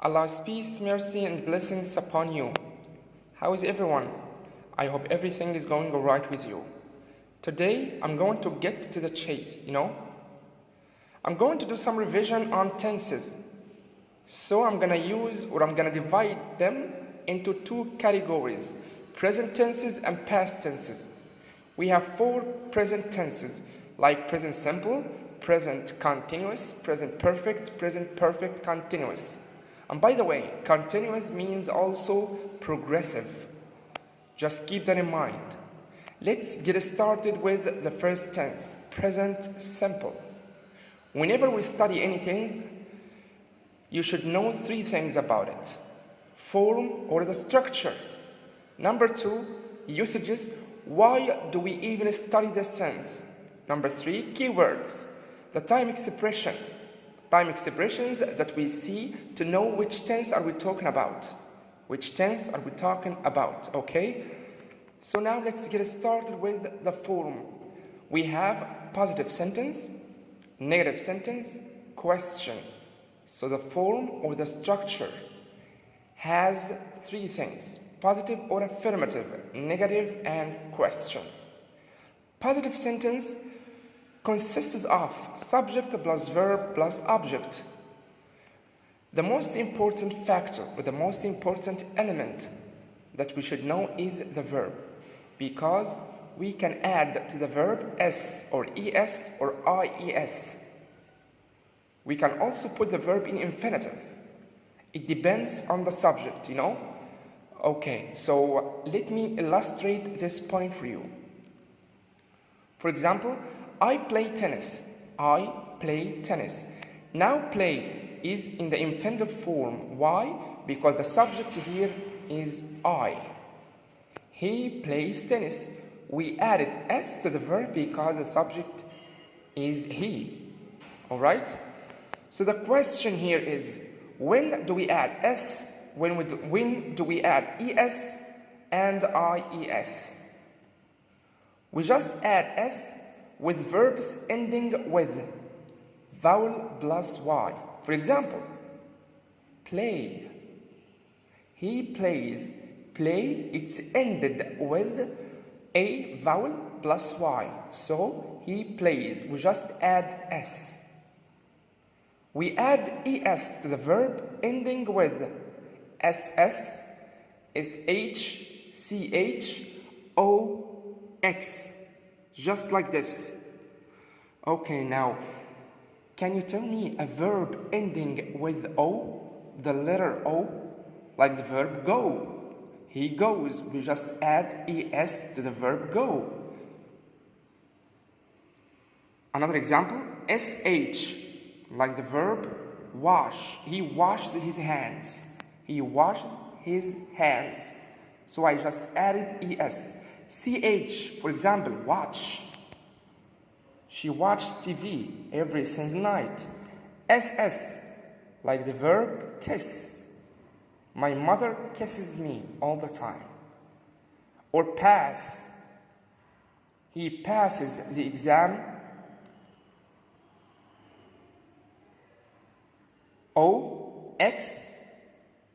Allah's peace, mercy, and blessings upon you. How is everyone? I hope everything is going all right with you. Today, I'm going to get to the chase, I'm going to do some revision on tenses. So I'm going to divide them into two categories, present tenses and past tenses. We have 4 present tenses, like present simple, present continuous, present perfect continuous. And by the way, continuous means also progressive. Just keep that in mind. Let's get started with the first tense, present simple. Whenever we study anything, you should know 3 things about it. Form or the structure. Number 2, usages. Why do we even study this tense? Number 3, keywords. The time expressions that we see to know which tense are we talking about. Okay? So now let's get started with the form. We have positive sentence, negative sentence, question. So the form or the structure has 3 things: positive or affirmative, negative, and question. Positive sentence consists of subject plus verb plus object. The most important factor or the most important element that we should know is the verb, because we can add to the verb s or es or ies. We can also put the verb in infinitive. It depends on the subject, Okay, so let me illustrate this point for you. For example, I play tennis. Now play is in the infinitive form. Why? Because the subject here is I. He plays tennis. We added s to the verb because the subject is he. Alright? So the question here is, when do we add s? When do we add es and ies? We just add s with verbs ending with vowel plus y. For example, play. He plays. Play, it's ended with a vowel plus y. So he plays. We just add s. We add es to the verb ending with ss, sh, chox. Just like this. Okay, now, can you tell me a verb ending with o, the letter o, like the verb go? He goes. We just add es to the verb go. Another example, sh, like the verb wash. He washes his hands. So I just added es. Ch, for example, watch. She watched TV every single night. Ss, like the verb kiss. My mother kisses me all the time. Or pass. He passes the exam. Ox,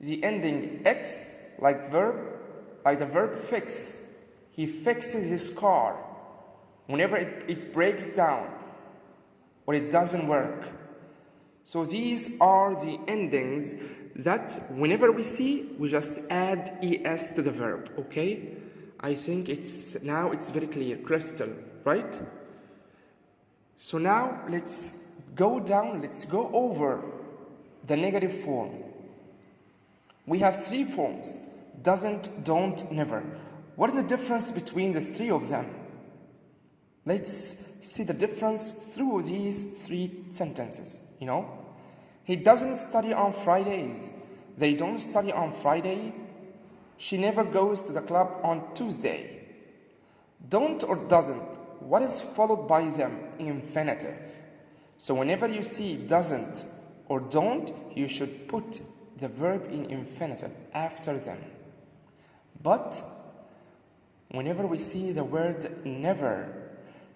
the ending x, like the verb fix. He fixes his car whenever it breaks down or it doesn't work. So these are the endings that whenever we see, we just add es to the verb, okay? I think it's very clear, crystal, right? So now let's go over the negative form. We have 3 forms: doesn't, don't, never. What is the difference between the 3 of them? Let's see the difference through these 3 sentences, He doesn't study on Fridays. They don't study on Fridays. She never goes to the club on Tuesday. Don't or doesn't, what is followed by them? Infinitive. So whenever you see doesn't or don't, you should put the verb in infinitive after them. But whenever we see the word never,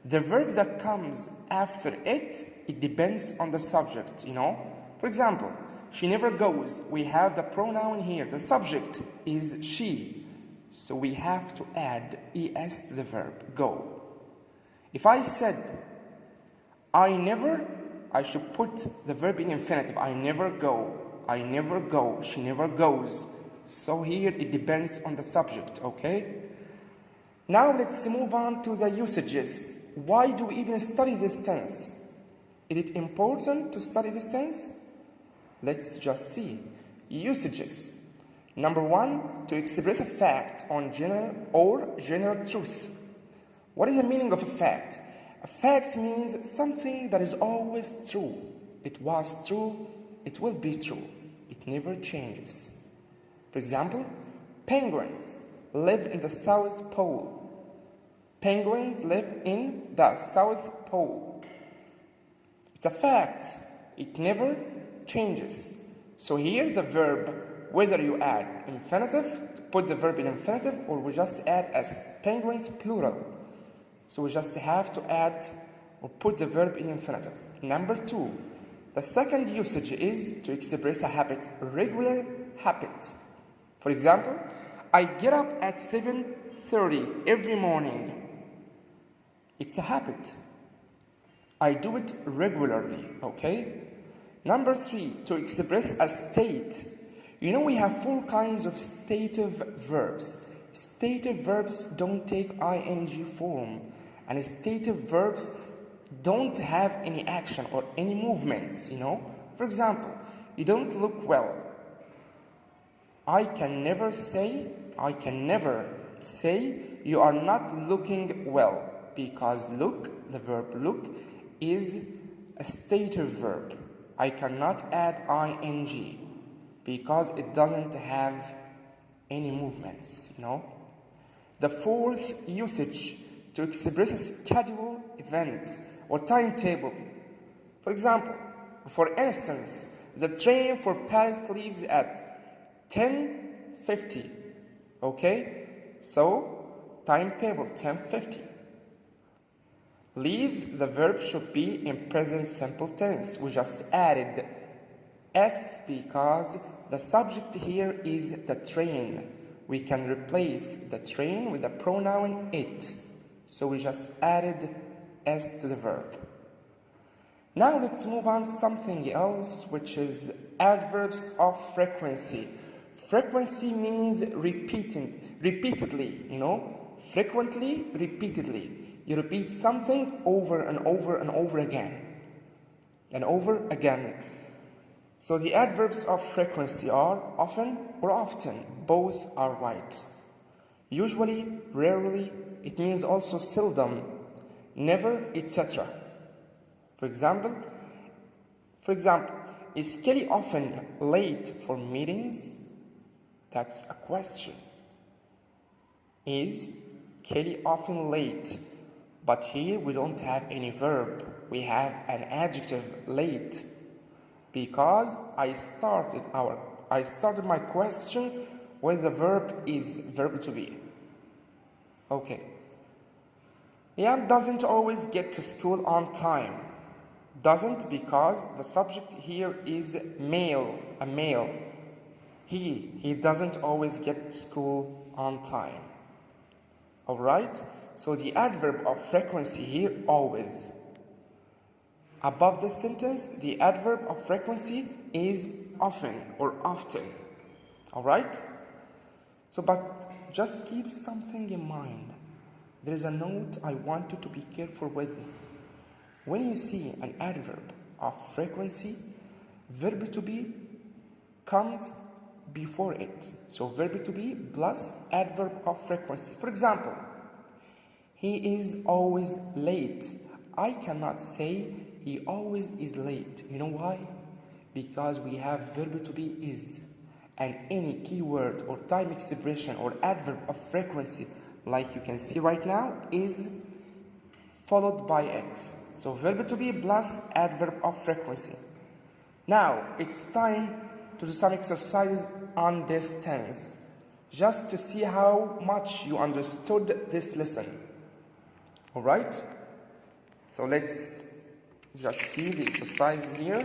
the verb that comes after it depends on the subject, For example, she never goes. We have the pronoun here. The subject is she. So we have to add es to the verb, go. If I said, I never, I should put the verb in infinitive. I never go. I never go. She never goes. So here it depends on the subject, okay? Now let's move on to the usages. Why do we even study this tense? Is it important to study this tense? Let's just see. Usages. Number one, to express a fact on general or general truth. What is the meaning of a fact? A fact means something that is always true. It was true, it will be true. It never changes. For example, penguins live in the South Pole. Penguins live in the South Pole. It's a fact. It never changes. So here's the verb, whether you add infinitive, put the verb in infinitive, or we just add as penguins plural. So we just have to add or put the verb in infinitive. Number two, the second usage is to express a habit, a regular habit. For example, I get up at 7:30 every morning. It's a habit. I do it regularly, okay? Number three, to express a state. You know we have four kinds of stative verbs. Stative verbs don't take ing form, and stative verbs don't have any action or any movements, you know? For example, you don't look well. I can never say you are not looking well, because look, the verb look, is a stative verb. I cannot add ing because it doesn't have any movements, you know. The fourth usage, to express a schedule, event, or timetable. For example, for instance, the train for Paris leaves at 10:50. Okay? So, timetable 10:50. Leaves, the verb should be in present simple tense. We just added s because the subject here is the train. We can replace the train with the pronoun it. So we just added s to the verb. Now let's move on to something else, which is adverbs of frequency. Frequency means repeatedly, you know, frequently, repeatedly. You repeat something over and over and over again. And over again. So the adverbs of frequency are often or often. Both are right. Usually, rarely, it means also seldom, never, etc. For example, is Kelly often late for meetings? That's a question. Is Kelly often late? But here we don't have any verb. We have an adjective, late, because I started my question with the verb is verb to be. Okay. Liam doesn't always get to school on time. Doesn't because the subject here is male, a male. He doesn't always get to school on time. Alright? So the adverb of frequency here, always. Above the sentence, the adverb of frequency is often or often. Alright? So, but just keep something in mind. There is a note I want you to be careful with. When you see an adverb of frequency, verb to be comes before it. So verb to be plus adverb of frequency. For example, he is always late. I cannot say he always is late. You know why? Because we have verb to be is. And any keyword or time expression or adverb of frequency, like you can see right now, is followed by it. So verb to be plus adverb of frequency. Now, it's time to do some exercises on this tense, just to see how much you understood this lesson. Alright? So let's just see the exercise here.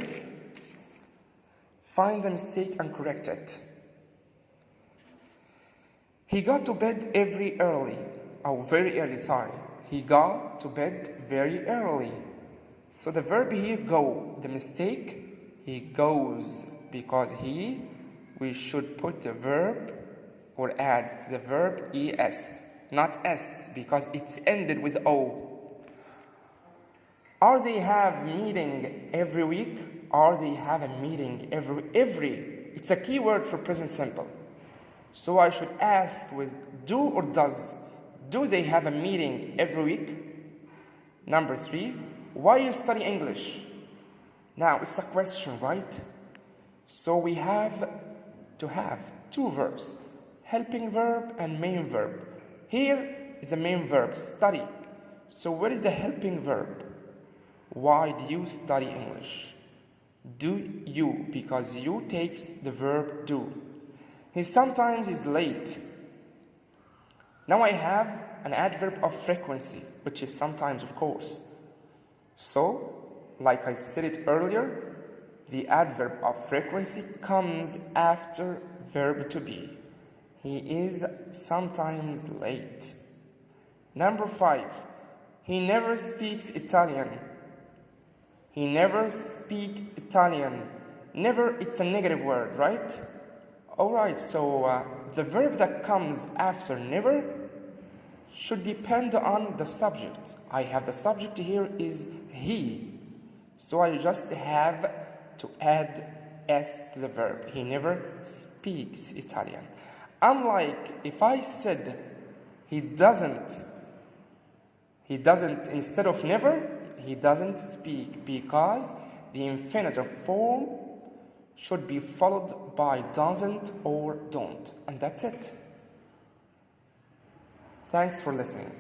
Find the mistake and correct it. He got to bed very early. He got to bed very early. So the verb here go. The mistake, he goes, because we should put the verb or add to the verb es, not s, because it's ended with o. Are they have meeting every week? Are they have a meeting every? It's a key word for present simple. So I should ask with do or does. Do they have a meeting every week? Number 3, why you study English? Now it's a question, right? So we have to have 2 verbs, helping verb and main verb. Here is the main verb, study. So what is the helping verb? Why do you study English? Do you, because you takes the verb do. He sometimes is late. Now I have an adverb of frequency, which is sometimes, of course. So, like I said it earlier, the adverb of frequency comes after verb to be. He is sometimes late. Number 5, he never speaks Italian. He never speaks Italian. Never, it's a negative word, right? Alright, so the verb that comes after never should depend on the subject. I have the subject here is he. So I just have to add s to the verb. He never speaks Italian. Unlike if I said he doesn't, instead of never, he doesn't speak, because the infinitive form should be followed by doesn't or don't. And that's it. Thanks for listening.